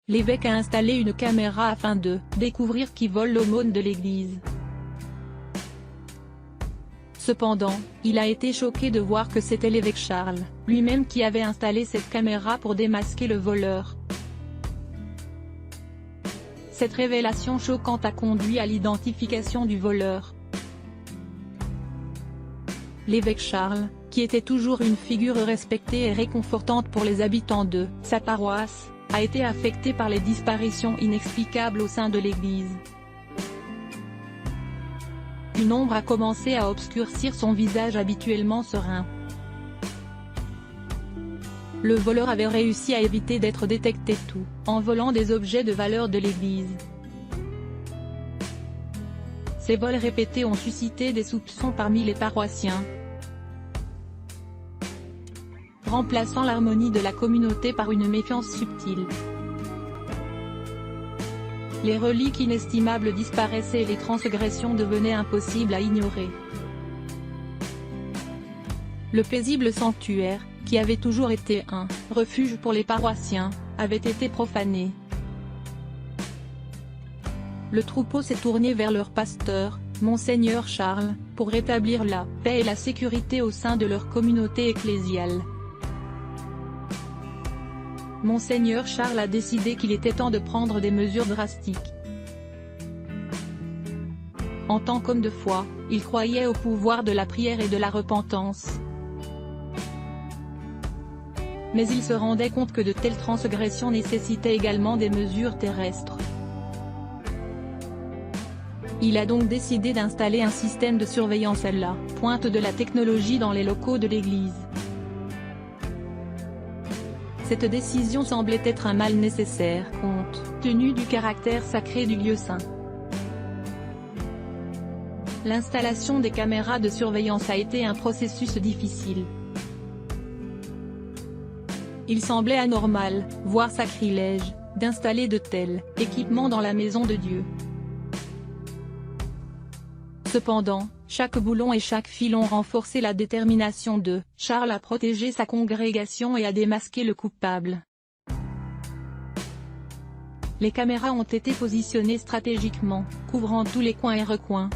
L'évêque a installé une caméra afin de découvrir qui vole l'aumône de l'église. Cependant, il a été choqué de voir que c'était l'évêque Charles, lui-même qui avait installé cette caméra pour démasquer le voleur. Cette révélation choquante a conduit à l'identification du voleur. L'évêque Charles, qui était toujours une figure respectée et réconfortante pour les habitants de sa paroisse, a été affecté par les disparitions inexplicables au sein de l'église. Une ombre a commencé à obscurcir son visage habituellement serein. Le voleur avait réussi à éviter d'être détecté tout en volant des objets de valeur de l'église. Ces vols répétés ont suscité des soupçons parmi les paroissiens, remplaçant l'harmonie de la communauté par une méfiance subtile. Les reliques inestimables disparaissaient et les transgressions devenaient impossibles à ignorer. Le paisible sanctuaire, qui avait toujours été un refuge pour les paroissiens, avait été profané. Le troupeau s'est tourné vers leur pasteur, Monseigneur Charles, pour rétablir la paix et la sécurité au sein de leur communauté ecclésiale. Monseigneur Charles a décidé qu'il était temps de prendre des mesures drastiques. En tant qu'homme de foi, il croyait au pouvoir de la prière et de la repentance. Mais il se rendait compte que de telles transgressions nécessitaient également des mesures terrestres. Il a donc décidé d'installer un système de surveillance à la pointe de la technologie dans les locaux de l'église. Cette décision semblait être un mal nécessaire, compte tenu du caractère sacré du lieu saint. L'installation des caméras de surveillance a été un processus difficile. Il semblait anormal, voire sacrilège, d'installer de tels équipements dans la maison de Dieu. Cependant, chaque boulon et chaque fil ont renforcé la détermination de Charles à protéger sa congrégation et à démasquer le coupable. Les caméras ont été positionnées stratégiquement, couvrant tous les coins et recoins.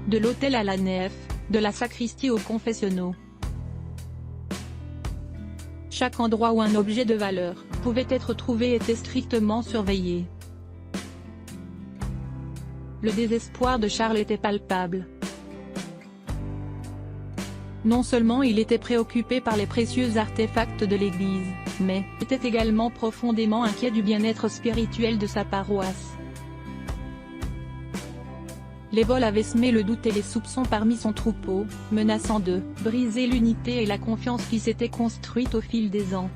De l'autel à la nef, de la sacristie aux confessionnaux. Chaque endroit où un objet de valeur pouvait être trouvé était strictement surveillé. Le désespoir de Charles était palpable. Non seulement il était préoccupé par les précieux artefacts de l'Église, mais était également profondément inquiet du bien-être spirituel de sa paroisse. Les vols avaient semé le doute et les soupçons parmi son troupeau, menaçant de briser l'unité et la confiance qui s'était construite au fil des ans.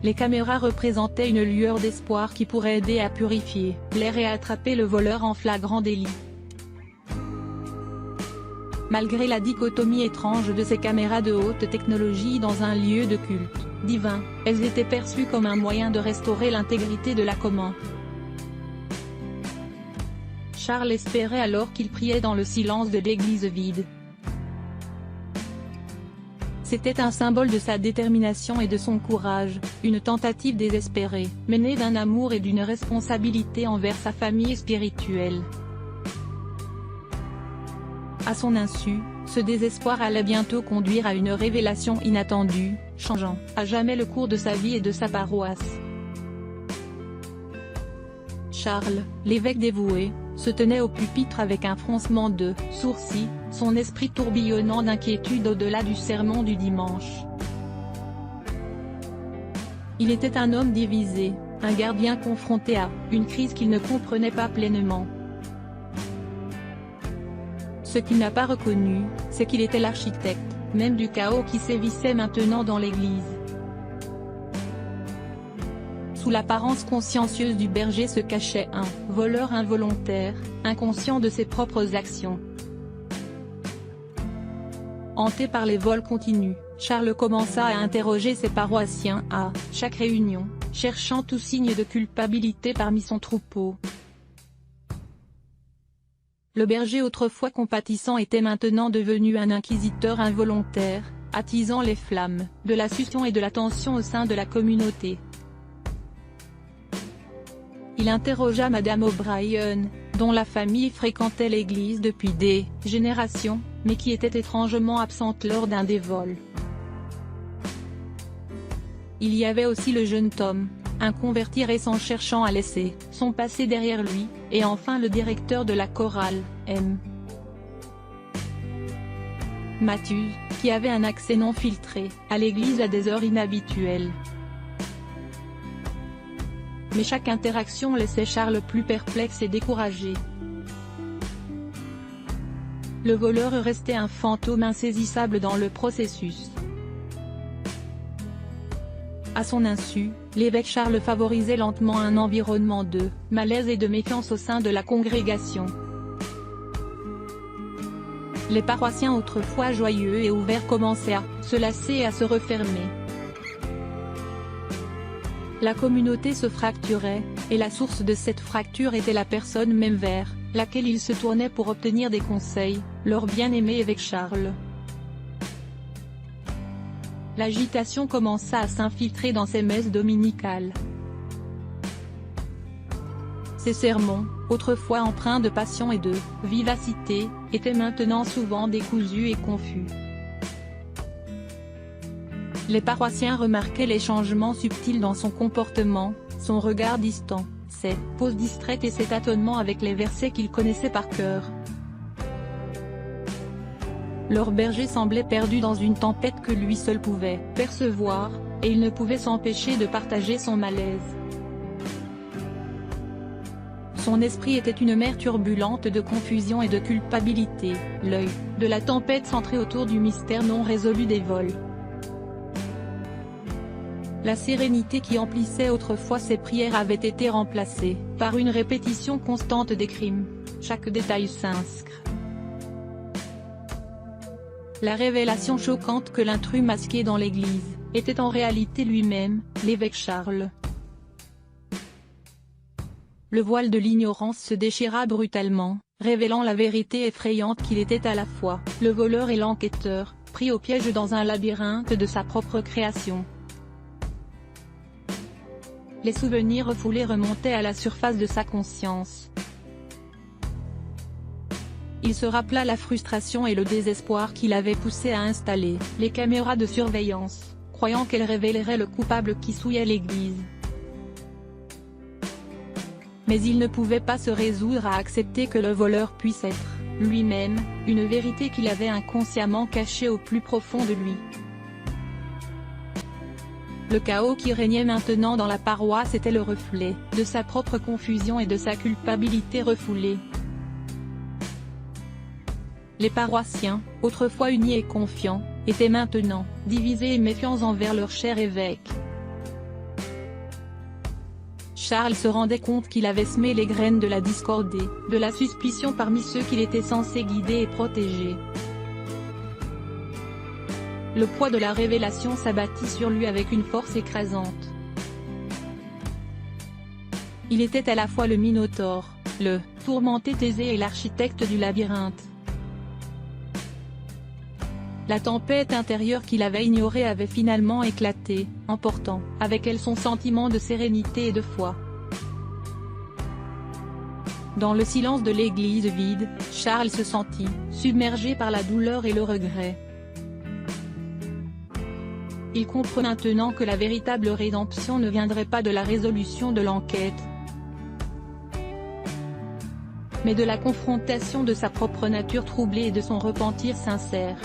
Les caméras représentaient une lueur d'espoir qui pourrait aider à purifier l'air et à attraper le voleur en flagrant délit. Malgré la dichotomie étrange de ces caméras de haute technologie dans un lieu de culte divin, elles étaient perçues comme un moyen de restaurer l'intégrité de la commun. Charles espérait alors qu'il priait dans le silence de l'église vide. C'était un symbole de sa détermination et de son courage, une tentative désespérée, mais née d'un amour et d'une responsabilité envers sa famille spirituelle. À son insu, ce désespoir allait bientôt conduire à une révélation inattendue, changeant à jamais le cours de sa vie et de sa paroisse. Charles, l'évêque dévoué, se tenait au pupitre avec un froncement de sourcils, son esprit tourbillonnant d'inquiétude au-delà du sermon du dimanche. Il était un homme divisé, un gardien confronté à une crise qu'il ne comprenait pas pleinement. Ce qu'il n'a pas reconnu, c'est qu'il était l'architecte, même du chaos qui sévissait maintenant dans l'Église. Sous l'apparence consciencieuse du berger se cachait un voleur involontaire, inconscient de ses propres actions. Hanté par les vols continus, Charles commença à interroger ses paroissiens à chaque réunion, cherchant tout signe de culpabilité parmi son troupeau. Le berger autrefois compatissant était maintenant devenu un inquisiteur involontaire, attisant les flammes, de la suspicion et de la tension au sein de la communauté. Il interrogea Madame O'Brien, dont la famille fréquentait l'église depuis des générations, mais qui était étrangement absente lors d'un des vols. Il y avait aussi le jeune Tom, un converti récent cherchant à laisser son passé derrière lui, et enfin le directeur de la chorale, M. Matthews, qui avait un accès non filtré à l'église à des heures inhabituelles. Mais chaque interaction laissait Charles plus perplexe et découragé. Le voleur restait un fantôme insaisissable dans le processus. À son insu, l'évêque Charles favorisait lentement un environnement de malaise et de méfiance au sein de la congrégation. Les paroissiens autrefois joyeux et ouverts commençaient à se lasser et à se refermer. La communauté se fracturait, et la source de cette fracture était la personne même vers laquelle ils se tournaient pour obtenir des conseils, leur bien-aimé évêque Charles. L'agitation commença à s'infiltrer dans ses messes dominicales. Ses sermons, autrefois empreints de passion et de vivacité, étaient maintenant souvent décousus et confus. Les paroissiens remarquaient les changements subtils dans son comportement, son regard distant, ses pauses distraites et ses tâtonnements avec les versets qu'ils connaissaient par cœur. Leur berger semblait perdu dans une tempête que lui seul pouvait percevoir, et il ne pouvait s'empêcher de partager son malaise. Son esprit était une mer turbulente de confusion et de culpabilité, l'œil de la tempête centré autour du mystère non résolu des vols. La sérénité qui emplissait autrefois ses prières avait été remplacée par une répétition constante des crimes, chaque détail s'inscrit. La révélation choquante que l'intrus masqué dans l'église était en réalité lui-même, l'évêque Charles. Le voile de l'ignorance se déchira brutalement, révélant la vérité effrayante qu'il était à la fois le voleur et l'enquêteur, pris au piège dans un labyrinthe de sa propre création. Les souvenirs refoulés remontaient à la surface de sa conscience. Il se rappela la frustration et le désespoir qui l'avaient poussé à installer les caméras de surveillance, croyant qu'elles révéleraient le coupable qui souillait l'église. Mais il ne pouvait pas se résoudre à accepter que le voleur puisse être, lui-même, une vérité qu'il avait inconsciemment cachée au plus profond de lui. Le chaos qui régnait maintenant dans la paroisse était le reflet de sa propre confusion et de sa culpabilité refoulée. Les paroissiens, autrefois unis et confiants, étaient maintenant divisés et méfiants envers leur cher évêque. Charles se rendait compte qu'il avait semé les graines de la discorde et de la suspicion parmi ceux qu'il était censé guider et protéger. Le poids de la révélation s'abattit sur lui avec une force écrasante. Il était à la fois le Minotaure, le tourmenté Thésée et l'architecte du labyrinthe. La tempête intérieure qu'il avait ignorée avait finalement éclaté, emportant avec elle son sentiment de sérénité et de foi. Dans le silence de l'église vide, Charles se sentit submergé par la douleur et le regret. Il comprit maintenant que la véritable rédemption ne viendrait pas de la résolution de l'enquête, mais de la confrontation de sa propre nature troublée et de son repentir sincère.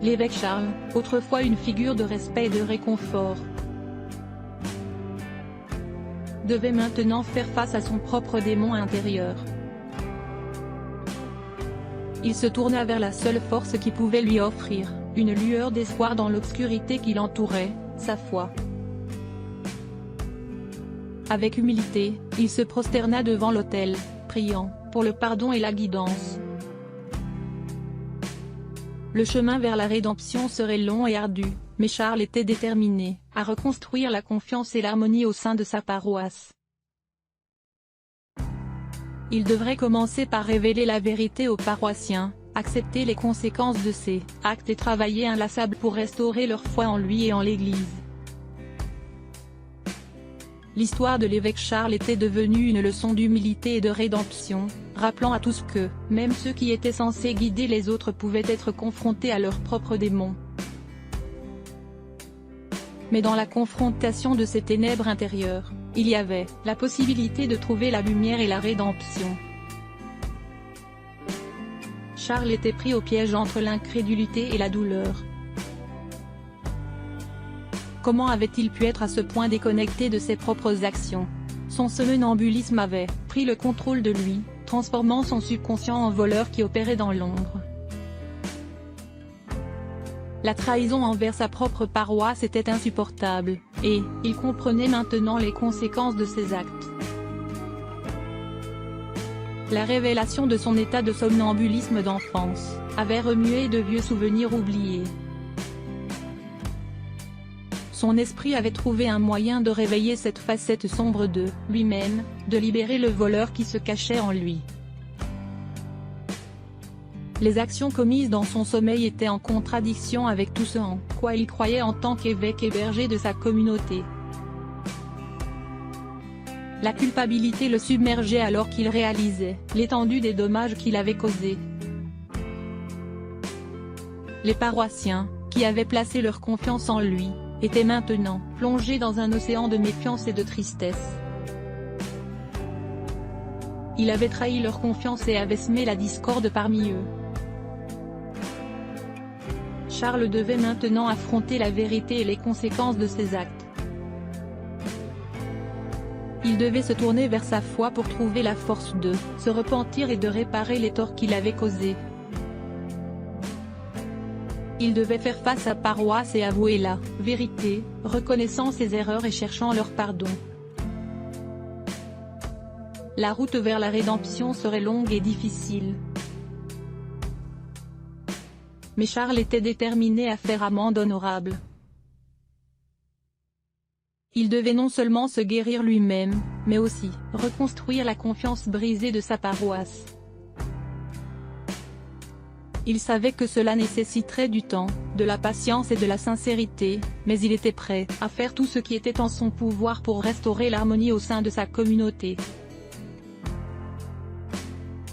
L'évêque Charles, autrefois une figure de respect et de réconfort, devait maintenant faire face à son propre démon intérieur. Il se tourna vers la seule force qui pouvait lui offrir une lueur d'espoir dans l'obscurité qui l'entourait, sa foi. Avec humilité, il se prosterna devant l'autel, priant pour le pardon et la guidance. Le chemin vers la rédemption serait long et ardu, mais Charles était déterminé à reconstruire la confiance et l'harmonie au sein de sa paroisse. Il devrait commencer par révéler la vérité aux paroissiens, accepter les conséquences de ses actes et travailler inlassable pour restaurer leur foi en lui et en l'Église. L'histoire de l'évêque Charles était devenue une leçon d'humilité et de rédemption, rappelant à tous que, même ceux qui étaient censés guider les autres pouvaient être confrontés à leurs propres démons. Mais dans la confrontation de ces ténèbres intérieures, il y avait la possibilité de trouver la lumière et la rédemption. Charles était pris au piège entre l'incrédulité et la douleur. Comment avait-il pu être à ce point déconnecté de ses propres actions? Son somnambulisme avait pris le contrôle de lui, transformant son subconscient en voleur qui opérait dans l'ombre. La trahison envers sa propre paroisse était insupportable, et il comprenait maintenant les conséquences de ses actes. La révélation de son état de somnambulisme d'enfance avait remué de vieux souvenirs oubliés. Son esprit avait trouvé un moyen de réveiller cette facette sombre de lui-même, de libérer le voleur qui se cachait en lui. Les actions commises dans son sommeil étaient en contradiction avec tout ce en quoi il croyait en tant qu'évêque et berger de sa communauté. La culpabilité le submergeait alors qu'il réalisait l'étendue des dommages qu'il avait causés. Les paroissiens, qui avaient placé leur confiance en lui, étaient maintenant plongés dans un océan de méfiance et de tristesse. Il avait trahi leur confiance et avait semé la discorde parmi eux. Charles devait maintenant affronter la vérité et les conséquences de ses actes. Il devait se tourner vers sa foi pour trouver la force de se repentir et de réparer les torts qu'il avait causés. Il devait faire face à paroisse et avouer la vérité, reconnaissant ses erreurs et cherchant leur pardon. La route vers la rédemption serait longue et difficile. Mais Charles était déterminé à faire amende honorable. Il devait non seulement se guérir lui-même, mais aussi reconstruire la confiance brisée de sa paroisse. Il savait que cela nécessiterait du temps, de la patience et de la sincérité, mais il était prêt à faire tout ce qui était en son pouvoir pour restaurer l'harmonie au sein de sa communauté.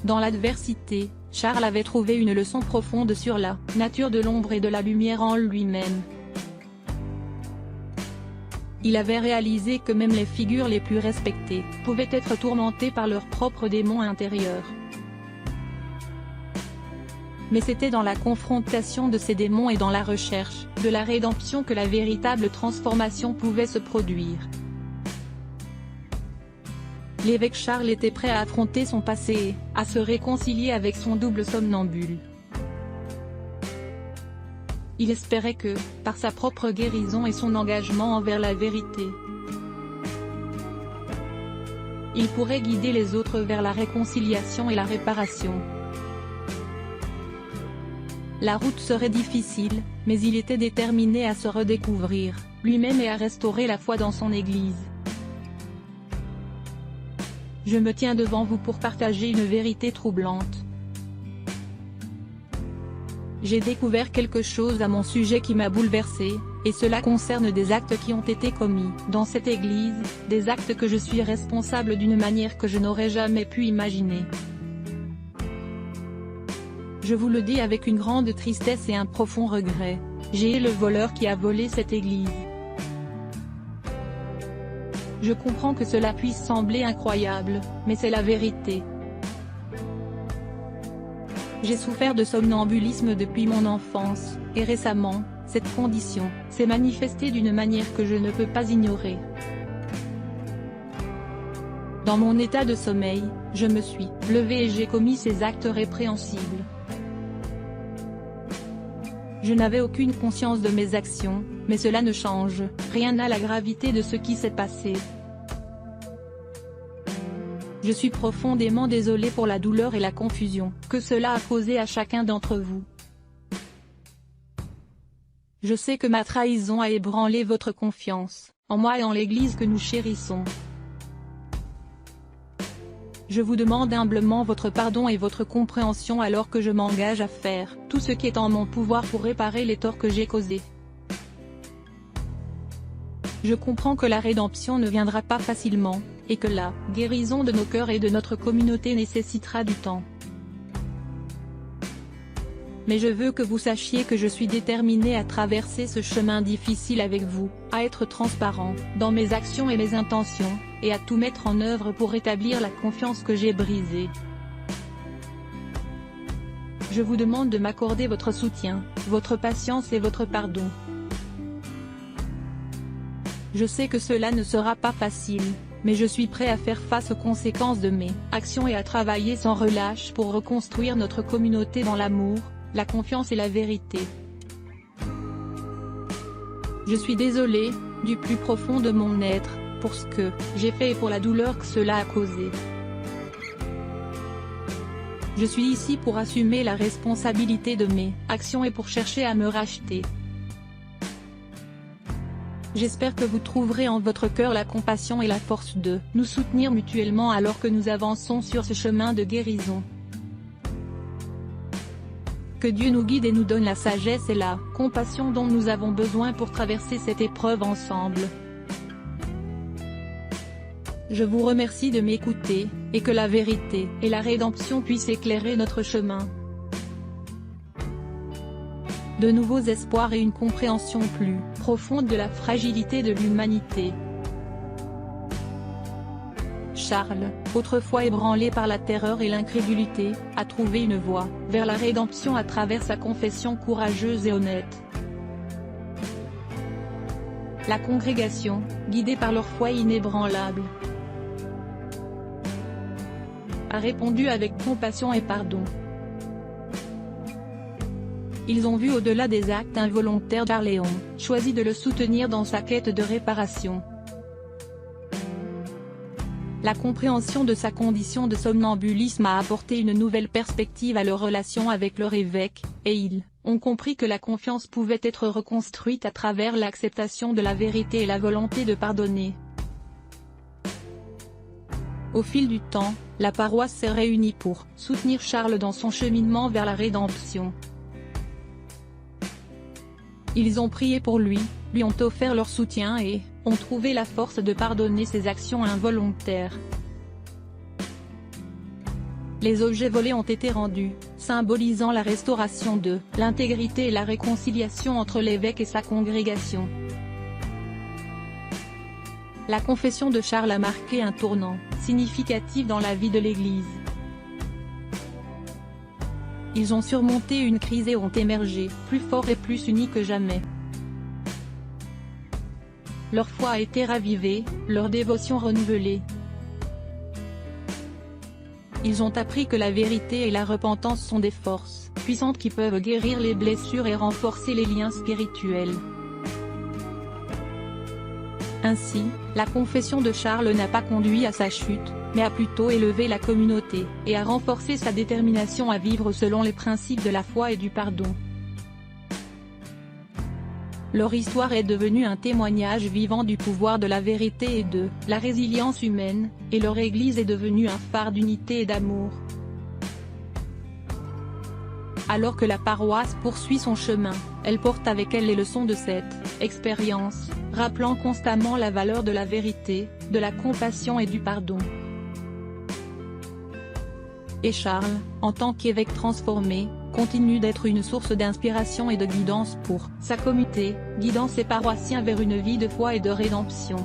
Dans l'adversité, Charles avait trouvé une leçon profonde sur la nature de l'ombre et de la lumière en lui-même. Il avait réalisé que même les figures les plus respectées pouvaient être tourmentées par leurs propres démons intérieurs. Mais c'était dans la confrontation de ces démons et dans la recherche de la rédemption que la véritable transformation pouvait se produire. L'évêque Charles était prêt à affronter son passé et à se réconcilier avec son double somnambule. Il espérait que, par sa propre guérison et son engagement envers la vérité, il pourrait guider les autres vers la réconciliation et la réparation. La route serait difficile, mais il était déterminé à se redécouvrir lui-même et à restaurer la foi dans son Église. Je me tiens devant vous pour partager une vérité troublante. J'ai découvert quelque chose à mon sujet qui m'a bouleversé, et cela concerne des actes qui ont été commis dans cette Église, des actes que je suis responsable d'une manière que je n'aurais jamais pu imaginer. Je vous le dis avec une grande tristesse et un profond regret, j'ai le voleur qui a volé cette Église. Je comprends que cela puisse sembler incroyable, mais c'est la vérité. J'ai souffert de somnambulisme depuis mon enfance, et récemment, cette condition s'est manifestée d'une manière que je ne peux pas ignorer. Dans mon état de sommeil, je me suis levé et j'ai commis ces actes répréhensibles. Je n'avais aucune conscience de mes actions, mais cela ne change rien à la gravité de ce qui s'est passé. Je suis profondément désolé pour la douleur et la confusion que cela a causé à chacun d'entre vous. Je sais que ma trahison a ébranlé votre confiance en moi et en l'Église que nous chérissons. Je vous demande humblement votre pardon et votre compréhension alors que je m'engage à faire tout ce qui est en mon pouvoir pour réparer les torts que j'ai causés. Je comprends que la rédemption ne viendra pas facilement, et que la guérison de nos cœurs et de notre communauté nécessitera du temps. Mais je veux que vous sachiez que je suis déterminé à traverser ce chemin difficile avec vous, à être transparent dans mes actions et mes intentions, et à tout mettre en œuvre pour rétablir la confiance que j'ai brisée. Je vous demande de m'accorder votre soutien, votre patience et votre pardon. Je sais que cela ne sera pas facile, mais je suis prêt à faire face aux conséquences de mes actions et à travailler sans relâche pour reconstruire notre communauté dans l'amour, la confiance et la vérité. Je suis désolé, du plus profond de mon être, pour ce que j'ai fait et pour la douleur que cela a causé. Je suis ici pour assumer la responsabilité de mes actions et pour chercher à me racheter. J'espère que vous trouverez en votre cœur la compassion et la force de nous soutenir mutuellement alors que nous avançons sur ce chemin de guérison. Que Dieu nous guide et nous donne la sagesse et la compassion dont nous avons besoin pour traverser cette épreuve ensemble. Je vous remercie de m'écouter, et que la vérité et la rédemption puissent éclairer notre chemin. De nouveaux espoirs et une compréhension plus profonde de la fragilité de l'humanité. Charles, autrefois ébranlé par la terreur et l'incrédulité, a trouvé une voie vers la rédemption à travers sa confession courageuse et honnête. La congrégation, guidée par leur foi inébranlable, a répondu avec compassion et pardon. Ils ont vu au-delà des actes involontaires d'Arléon, choisi de le soutenir dans sa quête de réparation. La compréhension de sa condition de somnambulisme a apporté une nouvelle perspective à leur relation avec leur évêque, et ils ont compris que la confiance pouvait être reconstruite à travers l'acceptation de la vérité et la volonté de pardonner. Au fil du temps, la paroisse s'est réunie pour soutenir Charles dans son cheminement vers la rédemption. Ils ont prié pour lui ont offert leur soutien et ont trouvé la force de pardonner ses actions involontaires. Les objets volés ont été rendus, symbolisant la restauration de l'intégrité et la réconciliation entre l'évêque et sa congrégation. La confession de Charles a marqué un tournant significatif dans la vie de l'Église. Ils ont surmonté une crise et ont émergé, plus forts et plus unis que jamais. Leur foi a été ravivée, leur dévotion renouvelée. Ils ont appris que la vérité et la repentance sont des forces puissantes qui peuvent guérir les blessures et renforcer les liens spirituels. Ainsi, la confession de Charles n'a pas conduit à sa chute, mais a plutôt élevé la communauté, et a renforcé sa détermination à vivre selon les principes de la foi et du pardon. Leur histoire est devenue un témoignage vivant du pouvoir de la vérité et de la résilience humaine, et leur Église est devenue un phare d'unité et d'amour. Alors que la paroisse poursuit son chemin, elle porte avec elle les leçons de cette expérience, rappelant constamment la valeur de la vérité, de la compassion et du pardon. Et Charles, en tant qu'évêque transformé, continue d'être une source d'inspiration et de guidance pour sa communauté, guidant ses paroissiens vers une vie de foi et de rédemption.